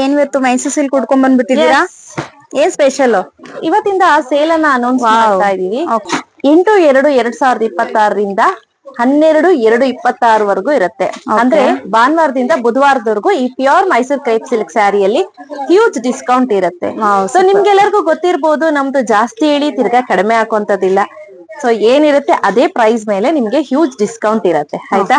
ಏನ್ ಇವತ್ತು ಮೈಸೂರು ಸಿಲ್ಕ್ ಉಡ್ಕೊಂಡ್ ಬಂದ್ಬಿಟ್ಟಿದ್ದೀರಾ? ಏನ್ ಸ್ಪೆಷಲ್ ಇವತ್ತಿಂದ ಆ ಸೇಲ್ ಅನ್ನ ಅನೌನ್ಸ್ ಮಾಡ್ತಾ ಇದೀವಿ. 8/2/2026ರಿಂದ 12/2/26 ಇರುತ್ತೆ. ಅಂದ್ರೆ ಭಾನುವಾರದಿಂದ ಬುಧವಾರದವರೆಗೂ ಈ ಪ್ಯೂರ್ ಮೈಸೂರ್ ಕ್ರೇಪ್ ಸಿಲ್ಕ್ ಸ್ಯಾರಿಯಲ್ಲಿ ಹ್ಯೂಜ್ ಡಿಸ್ಕೌಂಟ್ ಇರುತ್ತೆ. ಸೊ ನಿಮ್ಗೆಲ್ಲರಿಗೂ ಗೊತ್ತಿರ್ಬೋದು, ನಮ್ದು ಜಾಸ್ತಿ ಹೇಳಿ ತಿರ್ಗಾ ಕಡಿಮೆ ಹಾಕುವಂತದಿಲ್ಲ. ಸೊ ಏನಿರುತ್ತೆ ಅದೇ ಪ್ರೈಸ್ ಮೇಲೆ ನಿಮ್ಗೆ ಹ್ಯೂಜ್ ಡಿಸ್ಕೌಂಟ್ ಇರುತ್ತೆ. ಆಯ್ತಾ?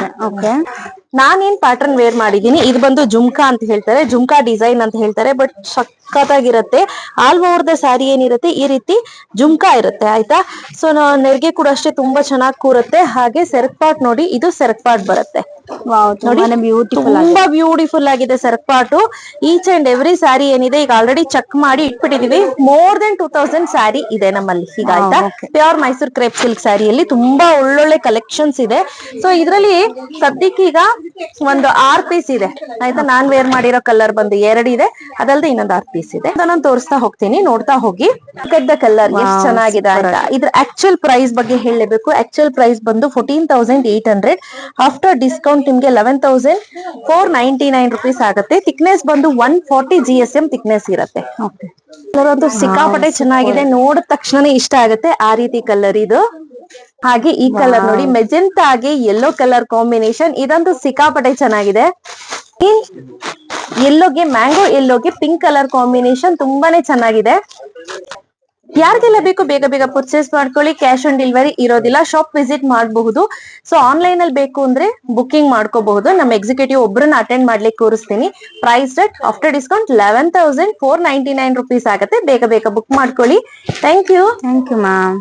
ನಾನೇನ್ ಪ್ಯಾಟರ್ನ್ ವೇರ್ ಮಾಡಿದೀನಿ, ಇದು ಬಂದು ಜುಮ್ಕಾ ಅಂತ ಹೇಳ್ತಾರೆ, ಜುಮ್ಕಾ ಡಿಸೈನ್ ಅಂತ ಹೇಳ್ತಾರೆ. ಬಟ್ ಸಖತ್ತಾಗಿರುತ್ತೆ. ಆಲ್ ಓವರ್ ದ ಸ್ಯಾರಿ ಏನಿರುತ್ತೆ ಈ ರೀತಿ ಜುಮ್ಕಾ ಇರುತ್ತೆ. ಆಯ್ತಾ? ಸೊ ನೆರಿಗೆ ಕೂಡ ಅಷ್ಟೇ ತುಂಬಾ ಚೆನ್ನಾಗಿ ಕೂರುತ್ತೆ. ಹಾಗೆ ಸೆರಗ್ ಪಾಟ್ ನೋಡಿ, ಇದು ಸೆರಗ್ ಪಾಟ್ ಬರುತ್ತೆ ನೋಡಿ, ತುಂಬಾ ಬ್ಯೂಟಿಫುಲ್ ಆಗಿದೆ ಸೆರಗ್ ಪಾಟು. ಈಚ್ ಅಂಡ್ ಎವ್ರಿ ಸ್ಯಾರಿ ಏನಿದೆ ಈಗ ಆಲ್ರೆಡಿ ಚೆಕ್ ಮಾಡಿ ಇಟ್ಬಿಟ್ಟಿದೀವಿ. ಮೋರ್ ದೆನ್ 2000 ಸ್ಯಾರಿ ಇದೆ ನಮ್ಮಲ್ಲಿ ಈಗ. ಆಯ್ತಾ? ಪ್ಯೂರ್ ಮೈಸೂರ್ ಕ್ರೇಪ್ ಸಿಲ್ಕ್ ಸ್ಯಾರಿಯಲ್ಲಿ ತುಂಬಾ ಒಳ್ಳೊಳ್ಳೆ ಕಲೆಕ್ಷನ್ಸ್ ಇದೆ. ಸೊ ಇದ್ರಲ್ಲಿ ಸದ್ಯಕ್ಕೆ ಈಗ ಒಂದು 6 ಪೀಸ್ ಇದೆ. ಆಯ್ತಾ? ನಾನ್ ವೇರ್ ಮಾಡಿರೋ ಕಲರ್ ಬಂದು 2 ಇದೆ, ಅದಲ್ಲದೆ ಇನ್ನೊಂದು 6 ಪೀಸ್ ಇದೆ. ನಾನು ತೋರಿಸ್ತಾ ಹೋಗ್ತೀನಿ, ನೋಡ್ತಾ ಹೋಗಿ. ದ ಕಲರ್ ಎಷ್ಟು ಚೆನ್ನಾಗಿದೆ ಆಯ್ತಾ? ಇದ್ರ ಆಕ್ಚುಯಲ್ ಪ್ರೈಸ್ ಬಗ್ಗೆ ಹೇಳಲೇಬೇಕು. ಆಕ್ಚುಯಲ್ ಪ್ರೈಸ್ ಬಂದು 14,800. ಆಫ್ಟರ್ ಡಿಸ್ಕೌಂಟ್ ನಿಮ್ಗೆ 11,499 ರುಪೀಸ್ ಆಗುತ್ತೆ. ಥಿಕ್ನೆಸ್ ಬಂದು 140 GSM ಥಿಕ್ನೆಸ್ ಇರುತ್ತೆ. ಒಂದು ಸಿಕ್ಕಾಪಟ್ಟೆ ಚೆನ್ನಾಗಿದೆ, ನೋಡಿದ ತಕ್ಷಣ ಇಷ್ಟ ಆಗುತ್ತೆ ಆ ರೀತಿ ಕಲರ್ ಇದು. ಹಾಗೆ ಈ ಕಲರ್ ನೋಡಿ, ಮೆಜೆಂಟಾ ಆಗಿ ಯೆಲ್ಲೋ ಕಲರ್ ಕಾಂಬಿನೇಷನ್, ಇದಂತೂ ಸಿಕ್ಕಾಪಟ್ಟೆ ಚೆನ್ನಾಗಿದೆ. ಯೆಲ್ಲೋಗೆ ಮ್ಯಾಂಗೋ ಯೆಲ್ಲೋಗೆ ಪಿಂಕ್ ಕಲರ್ ಕಾಂಬಿನೇಷನ್ ತುಂಬಾನೇ ಚೆನ್ನಾಗಿದೆ. ಯಾರಿಗೆಲ್ಲ ಬೇಕು ಬೇಗ ಬೇಗ ಪರ್ಚೇಸ್ ಮಾಡ್ಕೊಳ್ಳಿ. ಕ್ಯಾಶ್ ಆನ್ ಡೆಲಿವರಿ ಇರೋದಿಲ್ಲ, ಶಾಪ್ ವಿಸಿಟ್ ಮಾಡಬಹುದು. ಸೊ ಆನ್ಲೈನ್ ಅಲ್ಲಿ ಬೇಕು ಅಂದ್ರೆ ಬುಕಿಂಗ್ ಮಾಡ್ಕೋಬಹುದು. ನಮ್ಮ ಎಕ್ಸಿಕ್ಯೂಟಿವ್ ಒಬ್ಬರನ್ನ ಅಟೆಂಡ್ ಮಾಡ್ಲಿಕ್ಕೆ ಕೂರಿಸ್ತೀನಿ. Price rate after discount 11,499 rupees ಆಗುತ್ತೆ. ಬೇಗ ಬೇಗ ಬುಕ್ ಮಾಡ್ಕೊಳ್ಳಿ. Thank you ma'am.